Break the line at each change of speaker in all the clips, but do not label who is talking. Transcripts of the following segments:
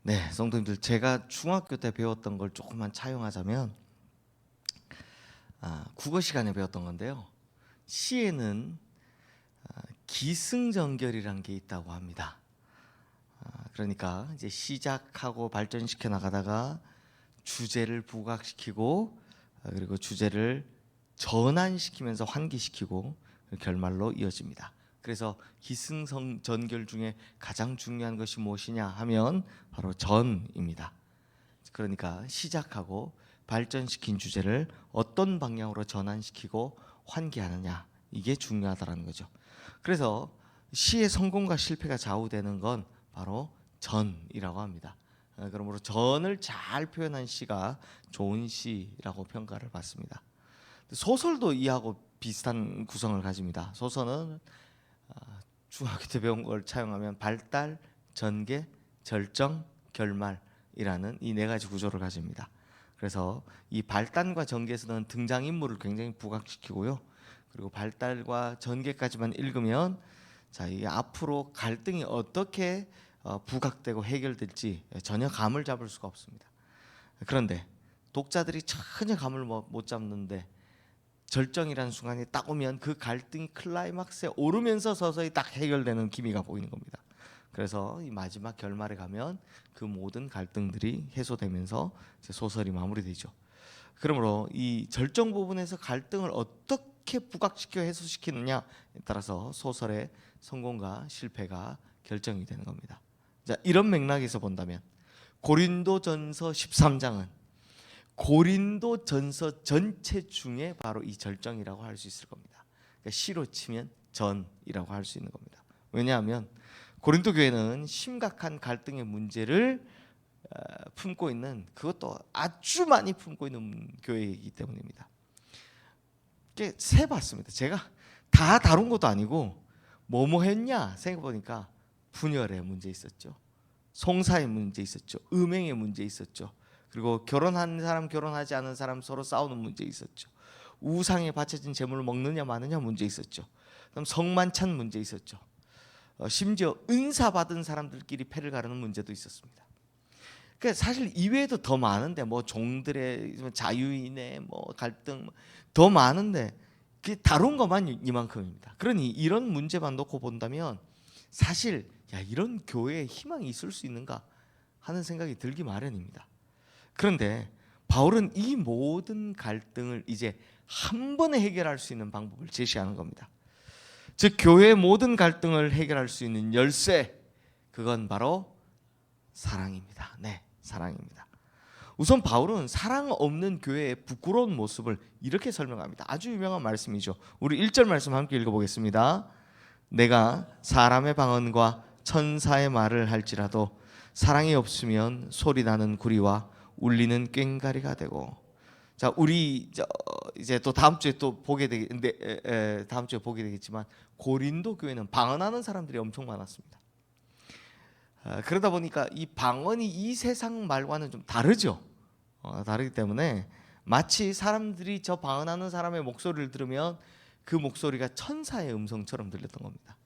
네, 성도님들, 제가 중학교 때 배웠던 걸 조금만 차용하자면 국어 시간에 배웠던 건데요. 시에는 기승전결이란 게 있다고 합니다. 그러니까 이제 시작하고 발전시켜 나가다가 주제를 부각시키고 그리고 주제를 전환시키면서 환기시키고 결말로 이어집니다. 그래서 기승전결 중에 가장 중요한 것이 무엇이냐 하면 바로 전입니다. 그러니까 시작하고 발전시킨 주제를 어떤 방향으로 전환시키고 환기하느냐, 이게 중요하다는 거죠. 그래서 시의 성공과 실패가 좌우되는 건 바로 전이라고 합니다. 그러므로 전을 잘 표현한 시가 좋은 시라고 평가를 받습니다. 소설도 이하고 비슷한 구성을 가집니다. 소설은 중학교 때 배운 걸 차용하면 발달, 전개, 절정, 결말이라는 이 네 가지 구조를 가집니다. 그래서 이 발단과 전개에서는 등장인물을 굉장히 부각시키고요. 그리고 발달과 전개까지만 읽으면 이 앞으로 갈등이 어떻게 부각되고 해결될지 전혀 감을 잡을 수가 없습니다. 그런데 독자들이 전혀 감을 못 잡는데 절정이라는 순간이 딱 오면 그 갈등이 클라이막스에 오르면서 서서히 딱 해결되는 기미가 보이는 겁니다. 그래서 이 마지막 결말에 가면 그 모든 갈등들이 해소되면서 소설이 마무리되죠. 그러므로 이 절정 부분에서 갈등을 어떻게 부각시켜 해소시키느냐에 따라서 소설의 성공과 실패가 결정이 되는 겁니다. 자, 이런 맥락에서 본다면 고린도전서 13장은 고린도전서 전체 중에 바로 이 절정이라고 할 수 있을 겁니다. 그러니까 시로 치면 전이라고 할 수 있는 겁니다. 왜냐하면 고린도 교회는 심각한 갈등의 문제를 품고 있는, 그것도 아주 많이 품고 있는 교회이기 때문입니다. 세봤습니다. 제가 다 다룬 것도 아니고 뭐뭐 했냐 생각해보니까 분열의 문제 있었죠. 송사의 문제 있었죠. 음행의 문제 있었죠. 그리고 결혼한 사람, 결혼하지 않은 사람 서로 싸우는 문제 있었죠. 우상에 바쳐진 재물을 먹느냐 마느냐 문제 있었죠. 그다음 성만찬 문제 있었죠. 심지어 은사 받은 사람들끼리 패를 가르는 문제도 있었습니다. 그러니까 사실 이외에도 더 많은데, 뭐 종들의 자유인의 뭐 갈등 더 많은데 다룬 것만 이만큼입니다. 그러니 이런 문제만 놓고 본다면 사실 이런 교회에 희망이 있을 수 있는가 하는 생각이 들기 마련입니다. 그런데 바울은 이 모든 갈등을 이제 한 번에 해결할 수 있는 방법을 제시하는 겁니다. 즉 교회의 모든 갈등을 해결할 수 있는 열쇠, 그건 바로 사랑입니다. 네, 사랑입니다. 우선 바울은 사랑 없는 교회의 부끄러운 모습을 이렇게 설명합니다. 아주 유명한 말씀이죠. 우리 1절 말씀 함께 읽어보겠습니다. 내가 사람의 방언과 천사의 말을 할지라도 사랑이 없으면 소리나는 구리와 울리는 꽹과리가 되고. 자, 우리 이제 또 다음 주에 또 보게 되겠는데, 다음 주에 보게 되겠지만 고린도 교회는 방언하는 사람들이 엄청 많았습니다. 그러다 보니까 이 방언이 이 세상 말과는 좀 다르죠. 다르기 때문에 마치 사람들이 저 방언하는 사람의 목소리를 들으면 그 목소리가 천사의 음성처럼 들렸던 겁니다.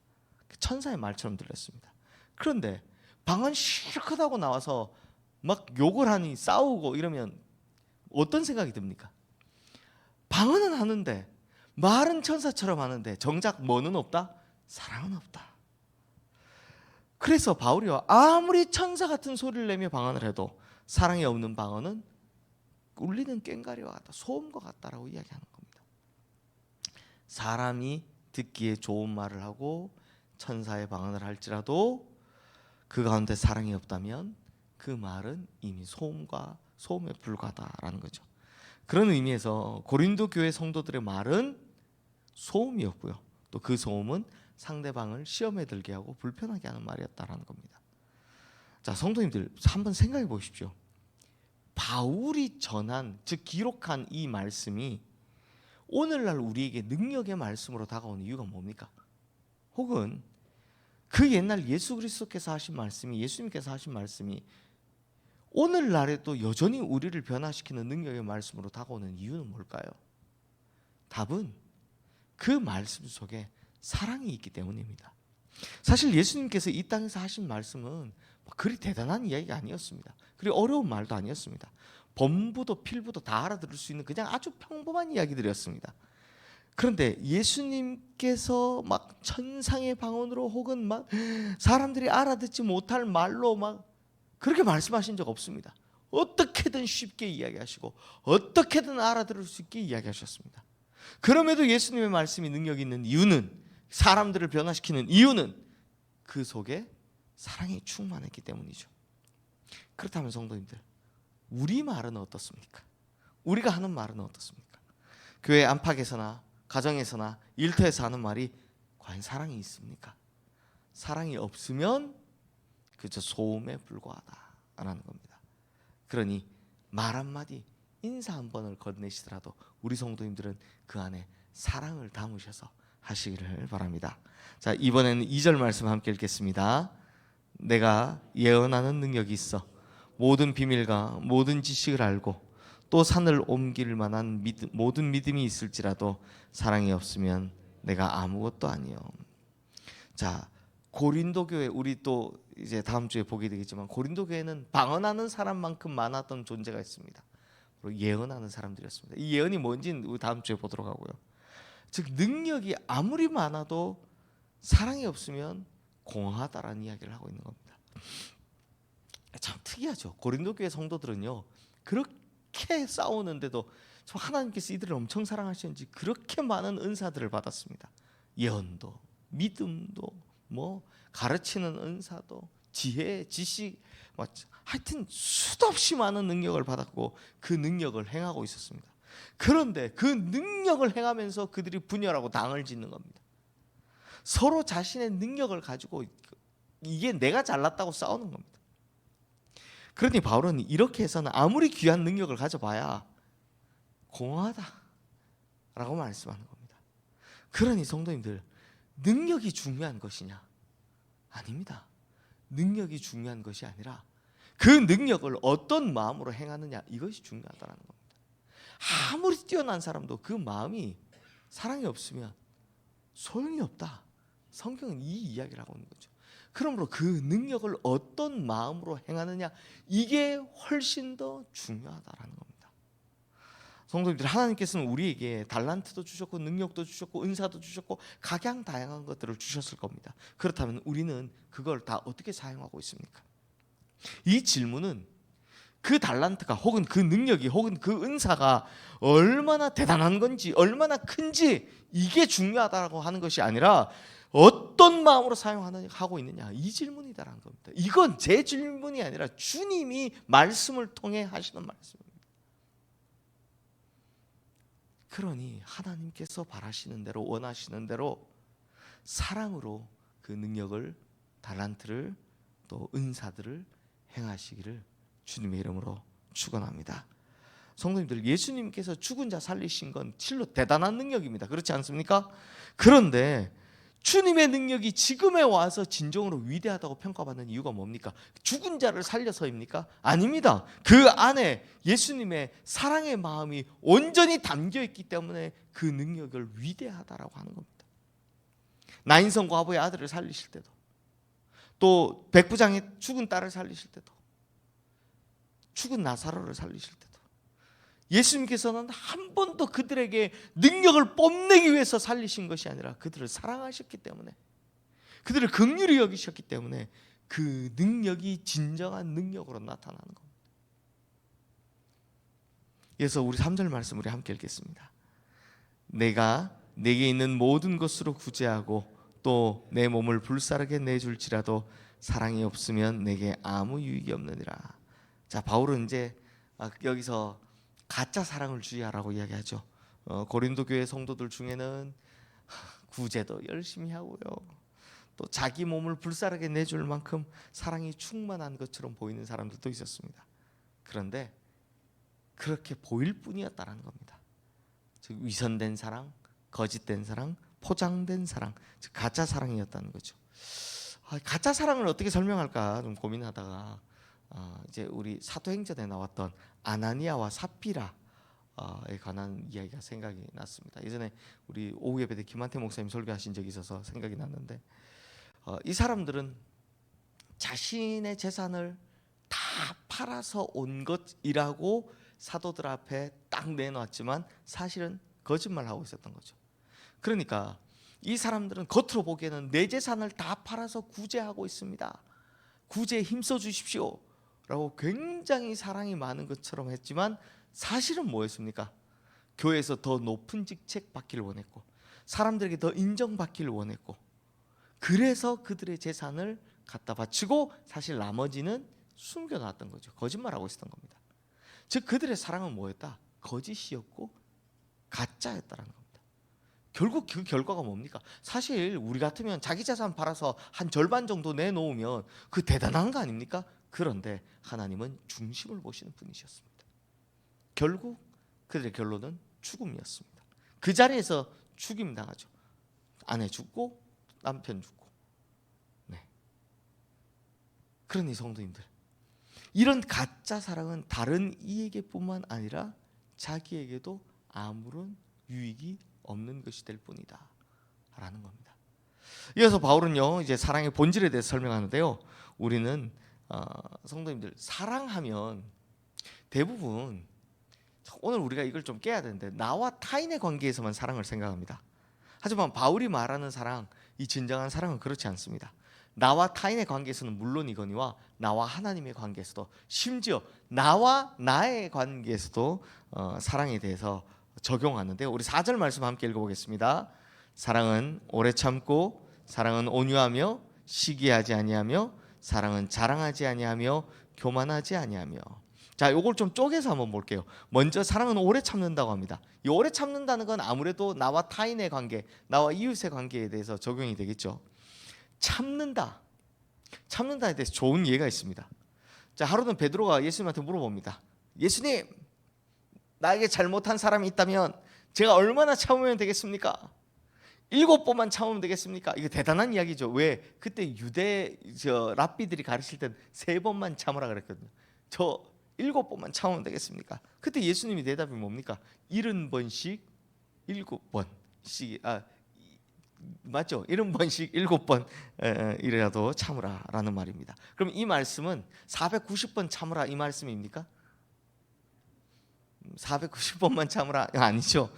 천사의 말처럼 들렸습니다. 그런데 방언 실컷 하고 나와서 막 욕을 하니 싸우고 이러면 어떤 생각이 듭니까? 방언은 하는데, 말은 천사처럼 하는데 정작 뭐는 없다? 사랑은 없다. 그래서 바울이요, 아무리 천사 같은 소리를 내며 방언을 해도 사랑이 없는 방언은 울리는 꽹과리와 같다, 소음과 같다라고 이야기하는 겁니다. 사람이 듣기에 좋은 말을 하고 천사의 방언을 할지라도 그 가운데 사랑이 없다면 그 말은 이미 소음에 불과하다라는 거죠. 그런 의미에서 고린도 교회 성도들의 말은 소음이었고요, 또 그 소음은 상대방을 시험에 들게 하고 불편하게 하는 말이었다라는 겁니다. 자, 성도님들 한번 생각해 보십시오. 바울이 전한, 즉 기록한 이 말씀이 오늘날 우리에게 능력의 말씀으로 다가오는 이유가 뭡니까? 혹은 그 옛날 예수 그리스도께서 하신 말씀이, 예수님께서 하신 말씀이 오늘날에도 여전히 우리를 변화시키는 능력의 말씀으로 다가오는 이유는 뭘까요? 답은 그 말씀 속에 사랑이 있기 때문입니다. 사실 예수님께서 이 땅에서 하신 말씀은 그리 대단한 이야기가 아니었습니다. 그리 어려운 말도 아니었습니다. 범부도 필부도 다 알아들을 수 있는 그냥 아주 평범한 이야기들이었습니다. 그런데 예수님께서 막 천상의 방언으로 혹은 막 사람들이 알아듣지 못할 말로 막 그렇게 말씀하신 적 없습니다. 어떻게든 쉽게 이야기하시고 어떻게든 알아들을 수 있게 이야기하셨습니다. 그럼에도 예수님의 말씀이 능력 있는 이유는, 사람들을 변화시키는 이유는 그 속에 사랑이 충만했기 때문이죠. 그렇다면 성도님들, 우리 말은 어떻습니까? 우리가 하는 말은 어떻습니까? 교회 안팎에서나 가정에서나 일터에서 하는 말이 과연 사랑이 있습니까? 사랑이 없으면 그저 소음에 불과하다라는 겁니다. 그러니 말 한마디, 인사 한 번을 건네시더라도 우리 성도님들은 그 안에 사랑을 담으셔서 하시기를 바랍니다. 자, 이번에는 2절 말씀 함께 읽겠습니다. 내가 예언하는 능력이 있어 모든 비밀과 모든 지식을 알고 또 산을 옮길 만한 모든 믿음이 있을지라도 사랑이 없으면 내가 아무것도 아니요. 자, 고린도 교회, 우리 또 이제 다음 주에 보게 되겠지만 고린도 교회는 방언하는 사람만큼 많았던 존재가 있습니다. 예언하는 사람들이었습니다. 이 예언이 뭔지는 우리 다음 주에 보도록 하고요. 즉 능력이 아무리 많아도 사랑이 없으면 공허하다라는 이야기를 하고 있는 겁니다. 참 특이하죠. 고린도 교회 성도들은요, 그렇게 싸우는데도 하나님께서 이들을 엄청 사랑하시는지 그렇게 많은 은사들을 받았습니다. 예언도, 믿음도, 뭐 가르치는 은사도, 지혜, 지식, 하여튼 수도 없이 많은 능력을 받았고 그 능력을 행하고 있었습니다. 그런데 그 능력을 행하면서 그들이 분열하고 당을 짓는 겁니다. 서로 자신의 능력을 가지고 이게 내가 잘났다고 싸우는 겁니다. 그러니 바울은 이렇게 해서는 아무리 귀한 능력을 가져봐야 공허하다라고 말씀하는 겁니다. 그러니 성도님들, 능력이 중요한 것이냐? 아닙니다. 능력이 중요한 것이 아니라 그 능력을 어떤 마음으로 행하느냐, 이것이 중요하다는 겁니다. 아무리 뛰어난 사람도 그 마음이 사랑이 없으면 소용이 없다. 성경은 이 이야기를 하고 있는 거죠. 그러므로 그 능력을 어떤 마음으로 행하느냐, 이게 훨씬 더 중요하다라는 겁니다. 성도님들, 하나님께서는 우리에게 달란트도 주셨고 능력도 주셨고 은사도 주셨고 각양다양한 것들을 주셨을 겁니다. 그렇다면 우리는 그걸 다 어떻게 사용하고 있습니까? 이 질문은 그 달란트가 혹은 그 능력이 혹은 그 은사가 얼마나 대단한 건지 얼마나 큰지 이게 중요하다고 하는 것이 아니라 어떤 마음으로 사용하고 있느냐, 이 질문이다라는 겁니다. 이건 제 질문이 아니라 주님이 말씀을 통해 하시는 말씀입니다. 그러니 하나님께서 바라시는 대로 원하시는 대로 사랑으로 그 능력을, 달란트를, 또 은사들을 행하시기를 주님의 이름으로 축원합니다. 성도님들, 예수님께서 죽은 자 살리신 건 실로 대단한 능력입니다. 그렇지 않습니까? 그런데 주님의 능력이 지금에 와서 진정으로 위대하다고 평가받는 이유가 뭡니까? 죽은 자를 살려서입니까? 아닙니다. 그 안에 예수님의 사랑의 마음이 온전히 담겨 있기 때문에 그 능력을 위대하다라고 하는 겁니다. 나인성 과부의 아들을 살리실 때도, 또 백부장의 죽은 딸을 살리실 때도, 죽은 나사로를 살리실 때도 예수님께서는 한 번도 그들에게 능력을 뽐내기 위해서 살리신 것이 아니라 그들을 사랑하셨기 때문에, 그들을 긍휼히 여기셨기 때문에 그 능력이 진정한 능력으로 나타나는 겁니다. 그래서 우리 3절 말씀 우리 함께 읽겠습니다. 내가 내게 있는 모든 것으로 구제하고 또 내 몸을 불사르게 내줄지라도 사랑이 없으면 내게 아무 유익이 없느니라. 자, 바울은 이제 여기서 가짜 사랑을 주의하라고 이야기하죠. 고린도 교회 성도들 중에는 구제도 열심히 하고요, 또 자기 몸을 불사르게 내줄 만큼 사랑이 충만한 것처럼 보이는 사람들도 있었습니다. 그런데 그렇게 보일 뿐이었다는 겁니다. 즉 위선된 사랑, 거짓된 사랑, 포장된 사랑, 즉 가짜 사랑이었다는 거죠. 가짜 사랑을 어떻게 설명할까 좀 고민하다가 이제 우리 사도행전에 나왔던 아나니아와 삽비라에 관한 이야기가 생각이 났습니다. 예전에 우리 오후 예배 때 김한태 목사님 설교하신 적이 있어서 생각이 났는데, 이 사람들은 자신의 재산을 다 팔아서 온 것이라고 사도들 앞에 딱 내놓았지만 사실은 거짓말하고 있었던 거죠. 그러니까 이 사람들은 겉으로 보기에는 내 재산을 다 팔아서 구제하고 있습니다, 구제에 힘써 주십시오 라고 굉장히 사랑이 많은 것처럼 했지만 사실은 뭐였습니까? 교회에서 더 높은 직책 받기를 원했고 사람들에게 더 인정받기를 원했고, 그래서 그들의 재산을 갖다 바치고 사실 나머지는 숨겨놨던 거죠. 거짓말하고 있었던 겁니다. 즉 그들의 사랑은 뭐였다? 거짓이었고 가짜였다라는 겁니다. 결국 그 결과가 뭡니까? 사실 우리 같으면 자기 재산 팔아서 한 절반 정도 내놓으면 그 대단한 거 아닙니까? 그런데 하나님은 중심을 보시는 분이셨습니다. 결국 그들의 결론은 죽음이었습니다. 그 자리에서 죽임 당하죠. 아내 죽고 남편 죽고. 네. 그러니 성도님들, 이런 가짜 사랑은 다른 이에게뿐만 아니라 자기에게도 아무런 유익이 없는 것이 될 뿐이다 라는 겁니다. 이어서 바울은요 이제 사랑의 본질에 대해서 설명하는데요, 우리는 성도님들 사랑하면 대부분 오늘 우리가 이걸 좀 깨야 되는데 나와 타인의 관계에서만 사랑을 생각합니다. 하지만 바울이 말하는 사랑, 이 진정한 사랑은 그렇지 않습니다. 나와 타인의 관계에서는 물론이거니와 나와 하나님의 관계에서도, 심지어 나와 나의 관계에서도 사랑에 대해서 적용하는데요. 우리 4절 말씀 함께 읽어보겠습니다. 사랑은 오래 참고, 사랑은 온유하며 시기하지 아니하며, 사랑은 자랑하지 아니하며 교만하지 아니하며. 자, 요걸 좀 쪼개서 한번 볼게요. 먼저 사랑은 오래 참는다고 합니다. 이 오래 참는다는 건 아무래도 나와 타인의 관계, 나와 이웃의 관계에 대해서 적용이 되겠죠. 참는다에 대해서 좋은 예가 있습니다. 자, 하루는 베드로가 예수님한테 물어봅니다. 예수님, 나에게 잘못한 사람이 있다면 제가 얼마나 참으면 되겠습니까? 7번만 참으면 되겠습니까? 이거 대단한 이야기죠. 왜? 그때 유대 랍비들이 가르칠 땐 3번만 참으라 그랬거든요. 저 7번만 참으면 되겠습니까? 그때 예수님이 대답이 뭡니까? 70번씩 7번씩 맞죠? 70번씩 7번 이래라도 참으라 라는 말입니다. 그럼 이 말씀은 490번 참으라 이 말씀입니까? 490번만 참으라 아니죠.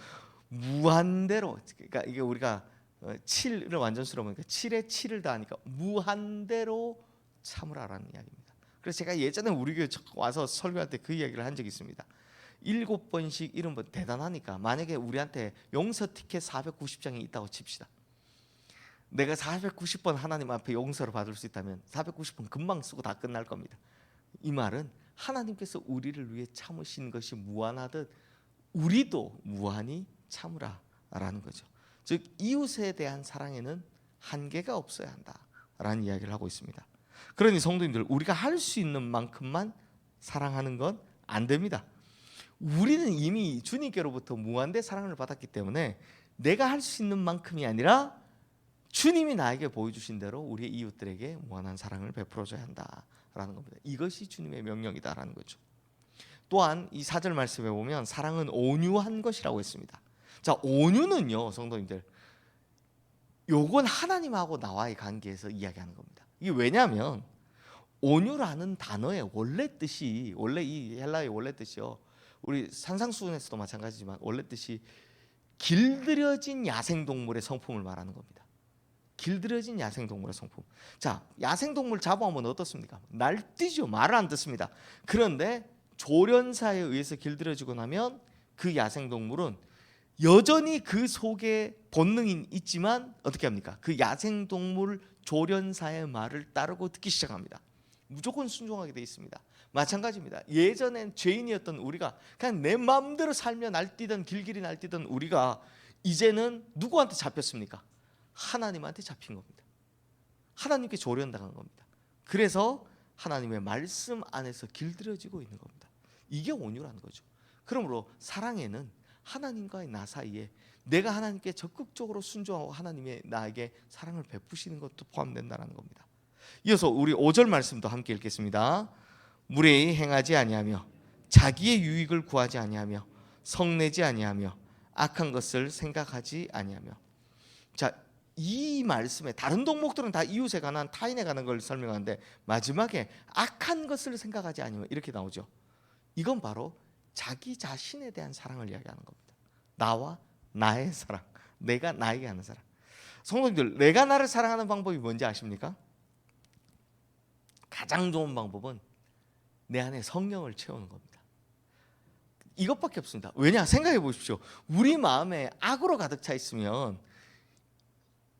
무한대로, 그러니까 이게 우리가 7을 완전수로 보니까 7에 7을 더하니까 무한대로 참으라라는 이야기입니다. 그래서 제가 예전에 우리 교회 와서 설교할 때 그 이야기를 한 적이 있습니다. 7번씩 70번 대단하니까 만약에 우리한테 용서 티켓 490장이 있다고 칩시다. 내가 490번 하나님 앞에 용서를 받을 수 있다면 490번 금방 쓰고 다 끝날 겁니다. 이 말은 하나님께서 우리를 위해 참으신 것이 무한하듯 우리도 무한히 참으라라는 거죠. 즉 이웃에 대한 사랑에는 한계가 없어야 한다라는 이야기를 하고 있습니다. 그러니 성도님들, 우리가 할 수 있는 만큼만 사랑하는 건 안 됩니다. 우리는 이미 주님께로부터 무한대 사랑을 받았기 때문에 내가 할 수 있는 만큼이 아니라 주님이 나에게 보여주신 대로 우리의 이웃들에게 무한한 사랑을 베풀어줘야 한다라는 겁니다. 이것이 주님의 명령이다라는 거죠. 또한 이 4절 말씀에 보면 사랑은 온유한 것이라고 했습니다. 자, 온유는요 성도님들, 요건 하나님하고 나와의 관계에서 이야기하는 겁니다. 이게 왜냐하면 온유라는 단어의 원래 뜻이, 원래 이 헬라의 원래 뜻이요, 우리 산상수훈에서도 마찬가지지만 원래 뜻이 길들여진 야생동물의 성품을 말하는 겁니다. 길들여진 야생동물의 성품. 자, 야생동물 잡아오면 어떻습니까? 날뛰죠. 말을 안 듣습니다. 그런데 조련사에 의해서 길들여지고 나면 그 야생동물은 여전히 그 속에 본능이 있지만 어떻게 합니까? 그 야생동물 조련사의 말을 따르고 듣기 시작합니다. 무조건 순종하게 돼 있습니다. 마찬가지입니다. 예전엔 죄인이었던 우리가 그냥 내 마음대로 살며 날뛰던, 길길이 날뛰던 우리가 이제는 누구한테 잡혔습니까? 하나님한테 잡힌 겁니다. 하나님께 조련당한 겁니다. 그래서 하나님의 말씀 안에서 길들여지고 있는 겁니다. 이게 온유라는 거죠. 그러므로 사랑에는 하나님과의 나 사이에 내가 하나님께 적극적으로 순종하고 하나님의 나에게 사랑을 베푸시는 것도 포함된다는 겁니다. 이어서 우리 5절 말씀도 함께 읽겠습니다. 무례히 행하지 아니하며 자기의 유익을 구하지 아니하며 성내지 아니하며 악한 것을 생각하지 아니하며. 자, 이 말씀에 다른 동목들은 다 이웃에 관한 타인에 관한 걸 설명하는데 마지막에 악한 것을 생각하지 아니면 이렇게 나오죠. 이건 바로 자기 자신에 대한 사랑을 이야기하는 겁니다. 나와 나의 사랑, 내가 나에게 하는 사랑. 성도님들, 내가 나를 사랑하는 방법이 뭔지 아십니까? 가장 좋은 방법은 내 안에 성령을 채우는 겁니다. 이것밖에 없습니다. 왜냐? 생각해 보십시오. 우리 마음에 악으로 가득 차 있으면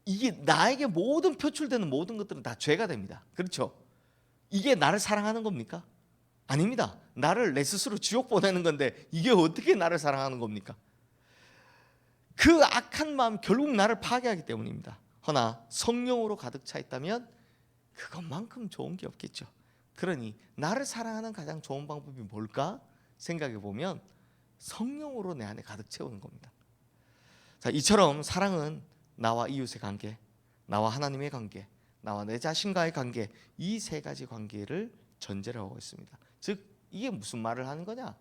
이게 나에게 모든 표출되는 모든 것들은 다 죄가 됩니다. 그렇죠? 이게 나를 사랑하는 겁니까? 아닙니다. 나를 내 스스로 지옥 보내는 건데 이게 어떻게 나를 사랑하는 겁니까? 그 악한 마음 결국 나를 파괴하기 때문입니다. 허나 성령으로 가득 차 있다면 그것만큼 좋은 게 없겠죠. 그러니 나를 사랑하는 가장 좋은 방법이 뭘까 생각해 보면 성령으로 내 안에 가득 채우는 겁니다. 자, 이처럼 사랑은 나와 이웃의 관계, 나와 하나님의 관계, 나와 내 자신과의 관계, 이 세 가지 관계를 전제로 하고 있습니다. 즉 이게 무슨 말을 하는 거냐?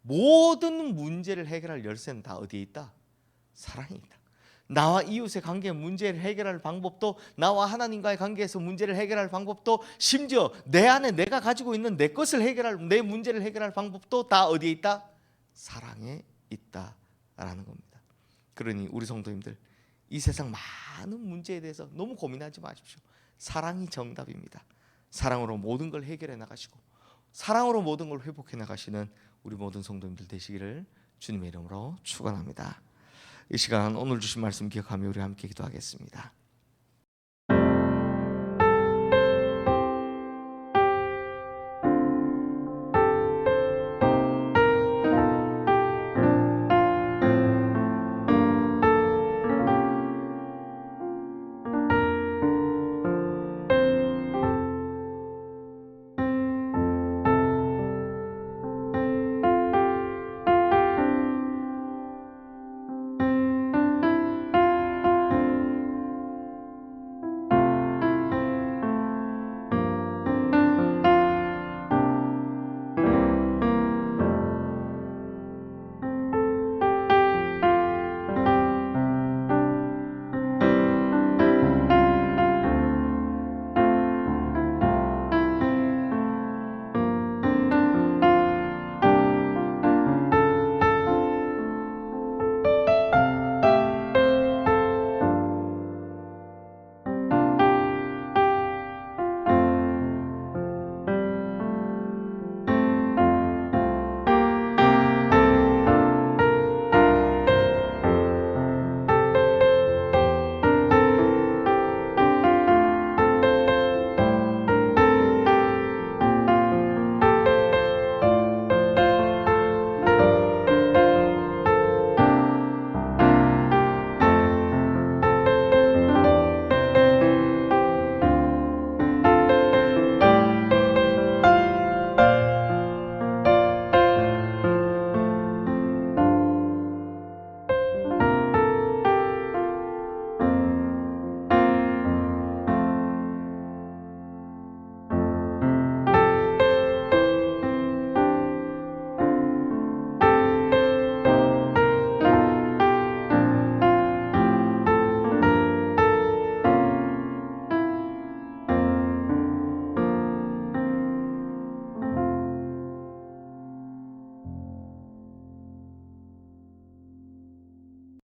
모든 문제를 해결할 열쇠는 다 어디에 있다? 사랑에 있다. 나와 이웃의 관계 문제를 해결할 방법도, 나와 하나님과의 관계에서 문제를 해결할 방법도, 심지어 내 안에 내가 가지고 있는 내 것을 해결할, 내 문제를 해결할 방법도 다 어디에 있다? 사랑에 있다라는 겁니다. 그러니 우리 성도님들, 이 세상 많은 문제에 대해서 너무 고민하지 마십시오. 사랑이 정답입니다. 사랑으로 모든 걸 해결해 나가시고 사랑으로 모든 걸 회복해 나가시는 우리 모든 성도님들 되시기를 주님의 이름으로 축원합니다. 이 시간 오늘 주신 말씀 기억하며 우리 함께 기도하겠습니다.